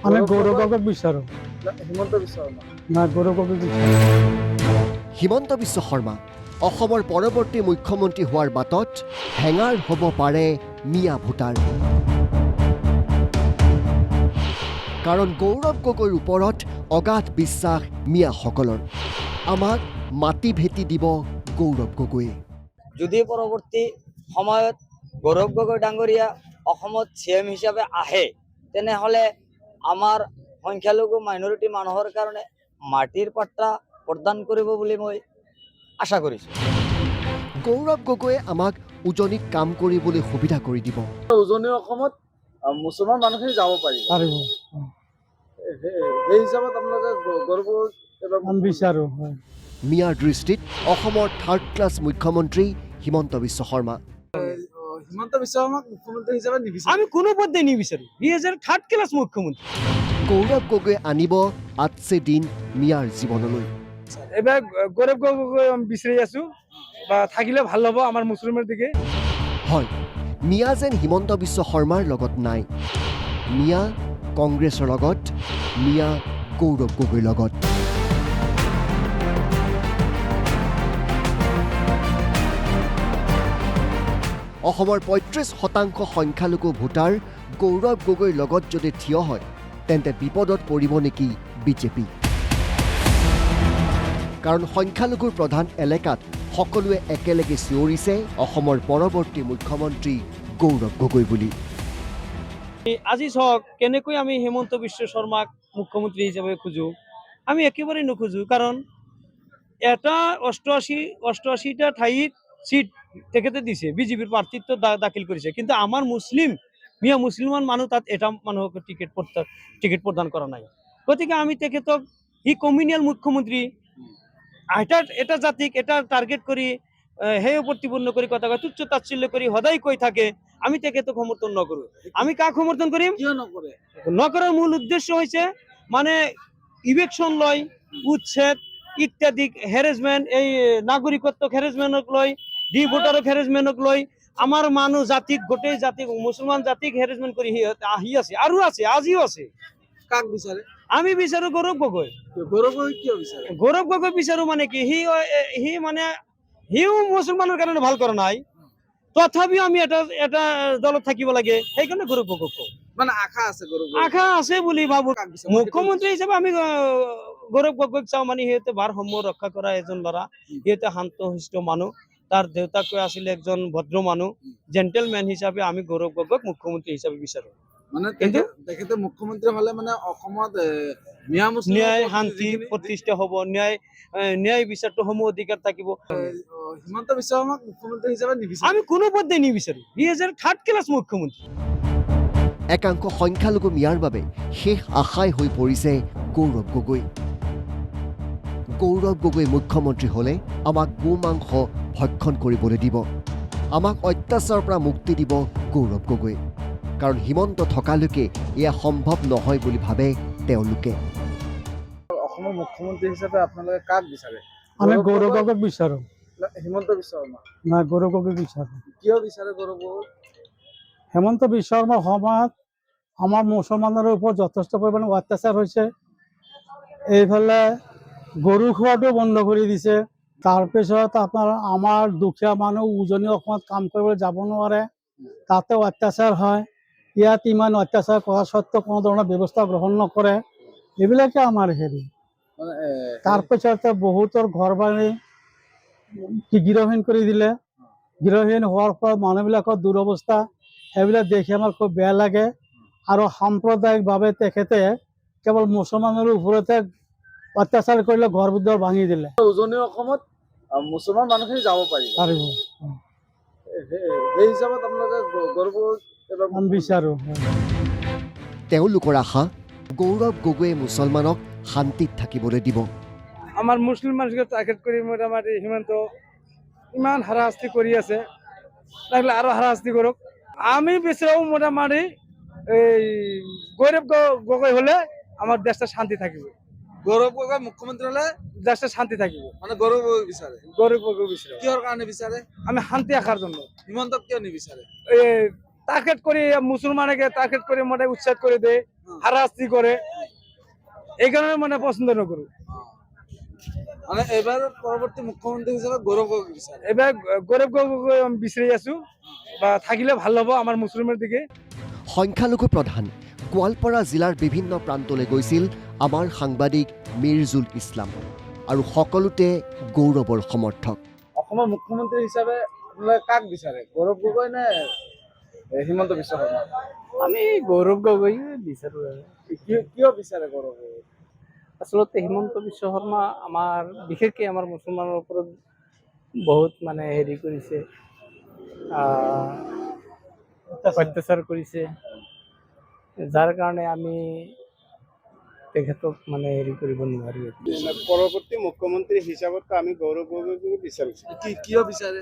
আমি গৌৰব গগৈক বিচাৰো হিমন্ত বিশ্ব শৰ্মা না গৌৰব গগৈক বিচাৰো হিমন্ত বিশ্ব শৰ্মা অসমৰ পৰৱৰ্তী মুখ্যমন্ত্ৰী হোৱাৰ বাটত হেঙাৰ হ'ব পাৰে মিয়া ভোটাৰ। কাৰণ গৌৰৱ গগৈৰ ওপৰত অগাধ বিশ্বাস মিয়াসকলৰ। আমাক মাটি ভেটি দিব গৌৰৱ গগৈয়ে। যদি পৰৱৰ্তী সময়ত গৌৰৱ গগৈ ডাঙৰীয়া অসমত CM হিচাপে আহে তেনেহ'লে আমাৰ সংখ্যালঘু মাইনৰিটি মানুহৰ কাৰণে মাটিৰ পাট্টা প্ৰদান কৰিব বুলি মই আশা কৰিছোঁ। গৌৰৱ গগৈয়ে আমাক উজনিত কাম কৰিবলৈ সুবিধা কৰি দিব। উজনি অসমত মুছলমান মানুহখিনি যাব পাৰিব। পাৰিব সেই হিচাপত আপোনালোকে গৌৰৱ আমি বিচাৰো মিয়াৰ দৃষ্টিত অসমৰ থাৰ্ড ক্লাছ মুখ্যমন্ত্ৰী হিমন্ত বিশ্ব শৰ্মা। হিমন্ত বিশ্ব শৰ্মাক মুখ্যমন্ত্ৰী হিচাপে নিবিচাৰে। আমি কোনো পধ্যে নিবিচাৰো। He is A third class মুখ্যমন্ত্ৰী। গৌৰৱ গগৈয়ে আনিব আজছে দিন মিয়াৰ জীৱনলৈ। এবাৰ গৌৰব গগৈ বিচাৰি আছো বা থাকিলে ভাল হ'ব আমাৰ মুছলিমৰ দিকে। হয়, মিয়া যেন হিমন্ত বিশ্ব শৰ্মাৰ লগত নাই। মিয়া কংগ্ৰেছৰ লগত, মিয়া গৌৰৱ গগৈৰ লগত। অসমৰ ৩৫% সংখ্যালঘু ভোটাৰ গৌৰৱ গগৈৰ লগত যদি থিয় হয় তেন্তে বিপদত পৰিব নেকি বিজেপি? কাৰণ সংখ্যালঘুৰ প্ৰধান এলেকাত সকলোৱে একেলগে চিঞৰিছে অসমৰ পৰৱৰ্তী মুখ্যমন্ত্ৰী গৌৰৱ গগৈ বুলি। আজি চাওক কেনেকৈ আমি হিমন্ত বিশ্ব শৰ্মাক মুখ্যমন্ত্ৰী হিচাপে খোজো। আমি একেবাৰে নোখোজো, কাৰণ এটা 88টা ঠাইত সিট তেখেতে দিছে, বিজেপিৰ প্ৰাৰ্থিত্ব দাখিল কৰিছে, কিন্তু আমাৰ মিয়া মুছলমান মানুহ তাত এটা মানুহক টিকেট প্ৰদান কৰা নাই। গতিকে আমি তেখেতক কমিউনিয়েল মুখ্যমন্ত্ৰী এটা জাতিক এটা টাৰ্গেট কৰি সেই প্ৰতিপন্ন কৰি কথা কয়, তুচ্ছ তাচ্ছিল্য কৰি সদায় কৈ থাকে, আমি তেখেতক সমৰ্থন নকৰো। আমি কাক সমৰ্থন কৰিম? কিয় নকৰে? নকৰাৰ মূল উদ্দেশ্য হৈছে মানে ইলেকশ্যন লৈ উচ্ছেদ ইত্যাদি হেৰেছমেণ্ট, এই নাগৰিকত্বক হেৰেছমেণ্টক লৈ, ভোটাৰক হেৰেছমেণ্টক লৈ আমাৰ মানুহ জাতিক, গোটেই জাতিক, মুছলমান জাতিক হেৰেছমেণ্ট কৰি আহি আছে আৰু আছে, আজিও আছে। কাক বিচাৰে? আমি বিচাৰো গৌৰৱ গগৈ। গৌৰৱ গগৈ কিয় বিচাৰে? গৌৰৱ গগৈ বিচাৰো মানে কি, সিও মুছলমানৰ কাৰণে ভাল কৰা নাই, তথাপিও আমি এটা দলত থাকিব লাগে, সেইকাৰণে গৌৰৱ গগৈ কওঁ। মানে আশা আছে গৌৰৱ গগৈ। আশা আছে বুলি ভাবো। কাক বিচাৰে? মুখ্যমন্ত্ৰী হিচাপে আমি গৌৰৱ গগৈক চাওঁ। মানে সিহঁতে ভাৰসাম্য ৰক্ষা কৰা এজন ল'ৰা, সিহঁতে শান্তশিষ্ট মানুহ, তাৰ দেউতাকে আছিলে একজন ভদ্ৰ মানুহ, জেণ্টেলমেন হিচাপে আমি গৌৰৱ গগৈক মুখ্যমন্ত্ৰী হিচাপে বিচাৰো। মানে কিন্তু তেখেতে মুখ্যমন্ত্ৰী হলে মানে অসমত মিয়া মুছলিম ন্যায় শান্তি প্ৰতিষ্ঠা হ'ব, ন্যায় বিচাৰটো সমূহ অধিকাৰ থাকিব। হিমন্ত বিশ্ব শৰ্মাক মুখ্যমন্ত্ৰী হিচাপে নিবিচাৰে। আমি কোনো পধ্যে নিবিচাৰো। He is A third class মুখ্যমন্ত্ৰী। একাংশ সংখ্যালঘু মিয়াৰ বাবে শেষ আশাই হৈ পৰিছে গৌৰৱ গগৈ। গৌৰৱ গগৈ মুখ্যমন্ত্ৰী হ'লে আমাক গোমাংস ভক্ষণ কৰিবলৈ দিব, আমাক অত্যাচাৰৰ পৰা মুক্তি দিব গৌৰৱ গগৈ। কাৰণ হিমন্ত থকালৈকে এয়া সম্ভৱ নহয় বুলি ভাবে তেওঁলোকে। অসমৰ মুখ্যমন্ত্ৰী হিচাপে আপোনালোকে কাক বিচাৰে? আমি গৌৰৱ গগৈক বিচাৰো হিমন্ত বিশ্ব শৰ্মা না গৌৰৱ গগৈক বিচাৰো। কিয় বিচাৰে গৌৰৱ গগৈ? হেমন্ত বিশ্ব শৰ্মাৰ সময়ত আমাৰ মুছলমানৰ ওপৰত যথেষ্ট পৰিমাণে অত্যাচাৰ হৈছে। এইফালে গৰু খোৱাটো বন্ধ কৰি দিছে। তাৰপিছত আমাৰ দুখীয়া মানুহ উজনি অসমত কাম কৰিবলৈ যাব নোৱাৰে, তাতে অত্যাচাৰ হয়। ইয়াত ইমান অত্যাচাৰ কৰা স্বত্বেও কোনো ধৰণৰ ব্যৱস্থা গ্ৰহণ নকৰে। এইবিলাকে আমাৰ হেৰি। তাৰপিছতে বহুতৰ ঘৰ বাৰী গৃহহীন কৰি দিলে। গৃহহীন হোৱাৰ ফলত মানুহবিলাকৰ দুৰৱস্থা, সেইবিলাক দেখি আমাৰ খুব বেয়া লাগে। আৰু সাম্প্ৰদায়িকভাৱে তেখেতে কেৱল মুছলমানৰ ওপৰতে অত্যাচাৰ কৰিলে, ঘৰ দুৱাৰ ভাঙি দিলে। উজনি অসমত মুছলমান মানুহখিনি যাব পাৰিব। সেই হিচাপত আপোনালোকে গৌৰৱ আমি বিচাৰো। তেওঁলোকৰ আশা গৌৰৱ গগৈয়ে মুছলমানক শান্তিত থাকিবলৈ দিব। আমাৰ মুছলিম মানুহকে টাৰ্গেট কৰি মোটামুটি হিমন্ত ইমান হাৰাশাস্তি কৰি আছে, লাগিলে আৰু হাৰাশাস্তি কৰক। আমি বিচাৰো মোটামুটি এই গৌৰৱ গগৈ হলে আমাৰ দেশটা শান্তি থাকিব। গৌৰৱ গগৈ মুখ্যমন্ত্ৰী হলে দেশটা শান্তি থাকিব। মানে গৌৰৱ গগৈ বিচাৰে। গৌৰৱ গগৈ বিচাৰো। কিহৰ কাৰণে বিচাৰে? আমি শান্তি আসাৰ জন্য। হিমন্তক কিয় নিবিচাৰে? টাৰ্গেট কৰে মুসলমানকে টাৰ্গেট কৰে মোটাই উচ্ছেদ কৰে দেয়, হাৰাশাস্তি কৰে, এই কাৰণে মানে পছন্দ নকৰো। মানে এবাৰ পৰৱৰ্তী মুখ্যমন্ত্ৰী হিচাপে গৌৰৱ গগৈ বিচাৰে। এবাৰ গৌৰৱ গগৈ আমি বিচাৰি আছো, বা থাকিলে ভাল হ'ব আমাৰ মুছলিমৰ দিকে। সংখ্যালঘু প্ৰধান গোৱালপাৰা জিলাৰ বিভিন্ন প্ৰান্তলৈ গৈছিল আমাৰ সাংবাদিক মিৰ্জুল ইছলাম, আৰু সকলোতে গৌৰৱৰ সমৰ্থক। অসমৰ মুখ্যমন্ত্ৰী হিচাপে আপোনালোকে কাক বিচাৰে, গৌৰৱ গগৈ নে হিমন্ত বিশ্ব শৰ্মা? আমি গৌৰৱ গগৈ বিচাৰো। কিয় বিচাৰে গৌৰৱ গগৈ? আচলতে হিমন্ত বিশ্ব শৰ্মা আমাৰ বিশেষকৈ আমাৰ মুছলমানৰ ওপৰত বহুত মানে হেৰি কৰিছে, অত্যাচাৰ কৰিছে, যাৰ কাৰণে আমি তেখেতক মানে হেৰি কৰিব নোৱাৰি। পৰৱৰ্তী মুখ্যমন্ত্ৰী হিচাপত আমি গৌৰৱ গগৈকে বিচাৰিছোঁ। কিয় বিচাৰে?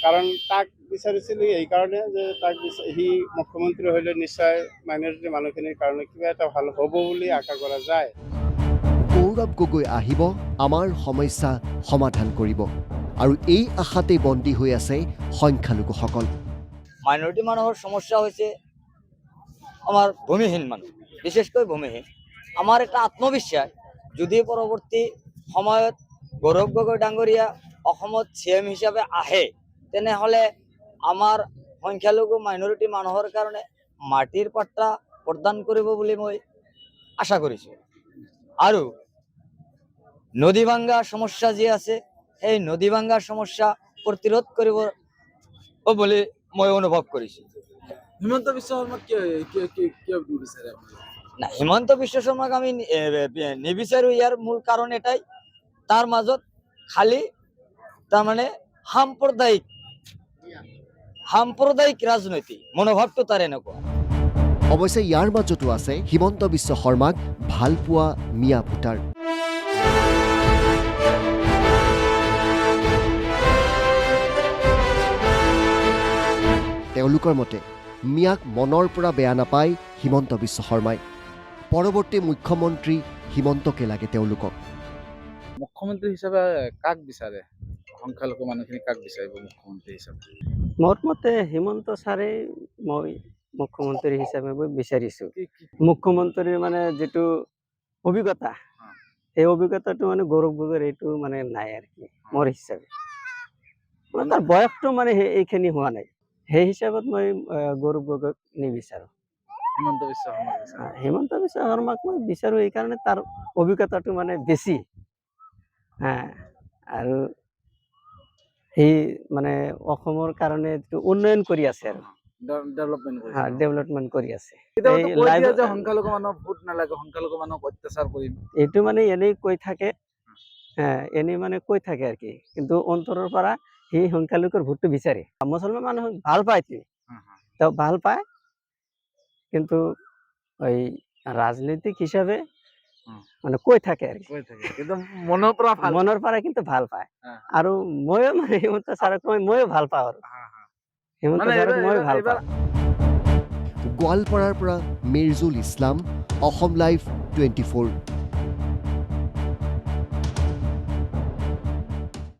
কাৰণ তাক বিচাৰিছিলোঁ এইকাৰণে যে সি মুখ্যমন্ত্ৰী হ'লে নিশ্চয় মাইনৰিটি মানুহখিনিৰ কাৰণে কিবা এটা ভাল হ'ব বুলি আশা কৰা যায়। গৌৰৱ গগৈ আহিব, আমাৰ সমস্যা সমাধান কৰিব, আৰু এই আশাতেই বন্দী হৈ আছে সংখ্যালঘুসকল। মাইনৰিটি মানুহৰ সমস্যা হৈছে আমাৰ ভূমিহীন মানুহ, বিশেষকৈ ভূমিহীন। আমাৰ এটা আত্মবিশ্বাস, যদি পৰৱৰ্তী সময়ত গৌৰৱ গগৈ ডাঙৰীয়া অসমত CM হিচাপে আহে, তেনেহ'লে আমাৰ সংখ্যালঘু মাইনৰিটি মানুহৰ কাৰণে মাটিৰ পাট্টা প্ৰদান কৰিব বুলি মই আশা কৰিছোঁ। আৰু নদী ভাঙ্গা সমস্যা যি আছে, সেই নদী ভাঙ্গা সমস্যা প্ৰতিৰোধ কৰিব বুলি মই অনুভৱ কৰিছোঁ। হিমন্ত বিশ্ব শৰ্মাক কিয় নিবিচাৰে আপোনালোকে? না, হিমন্ত বিশ্ব শৰ্মাক আমি নিবিচাৰো। ইয়াৰ মূল কাৰণ এটাই, তাৰ মাজত খালি তাৰমানে সাম্প্ৰদায়িক ৰাজনৈতিক মনোভাৱটো তাৰ এনেকুৱা। অৱশ্যে ইয়াৰ মাজতো আছে হিমন্ত বিশ্ব শৰ্মাক ভাল পোৱা মিয়া ভোটাৰ। তেওঁলোকৰ মতে মিয়াক মনৰ পৰা বেয়া নাপায় হিমন্ত বিশ্ব শৰ্মাই। পৰৱৰ্তী মুখ্যমন্ত্ৰী হিমন্তকে লাগে তেওঁলোকক। মুখ্যমন্ত্ৰী হিচাপে কাক বিচাৰে? সংখ্যালঘু মানুহখিনি কাক বিচাৰিব মুখ্যমন্ত্ৰী হিচাপে? মোৰ মতে হিমন্ত ছাৰে মই মুখ্যমন্ত্ৰী হিচাপে মই বিচাৰিছোঁ। মুখ্যমন্ত্ৰীৰ মানে যিটো অভিজ্ঞতা, সেই অভিজ্ঞতাটো মানে গৌৰৱ গগৈৰ এইটো মানে নাই আৰু কি, মোৰ হিচাপে। মানে তাৰ বয়সটো মানে এইখিনি হোৱা নাই, সেই হিচাপত মই গৌৰৱ গগৈক নিবিচাৰোঁ। হিমন্ত বিশ্ব শৰ্মা বিচাৰে। হিমন্ত বিশ্ব শৰ্মাক মই বিচাৰোঁ এইকাৰণে তাৰ অভিজ্ঞতাটো মানে বেছি, আৰু সেই মানে অসমৰ কাৰণে যিটো উন্নয়ন কৰি আছে আৰু ডেভেলপমেণ্ট কৰি আছে। সংখ্যালঘু মানুহক ভোট নালাগে, সংখ্যালঘু মানুহক অত্যাচাৰ কৰিম, এইটো মানে এনেই কৈ থাকে, এনেই মানে কৈ থাকে আৰু কি, কিন্তু অন্তৰৰ পৰা সেই সংখ্যালঘুৰ ভোটটো বিচাৰে। মুছলমান মানুহক ভাল পায়, তেওঁ ভাল পায়, কিন্তু ওই ৰাজনৈতিক হিসাবে মানে কৈ থাকে আৰ কি, কিন্তু মনৰ পৰা কিন্তু ভাল পায়। আৰু ময়ো মানে হিমন্ত ছাৰক ময়ো ভাল পাওঁ, আৰু হিমন্ত ছাৰক ময়ো ভাল পাওঁ। গোৱালপাৰাৰ পৰা মিৰ্জুল ইছলাম, অসম লাইভ 24।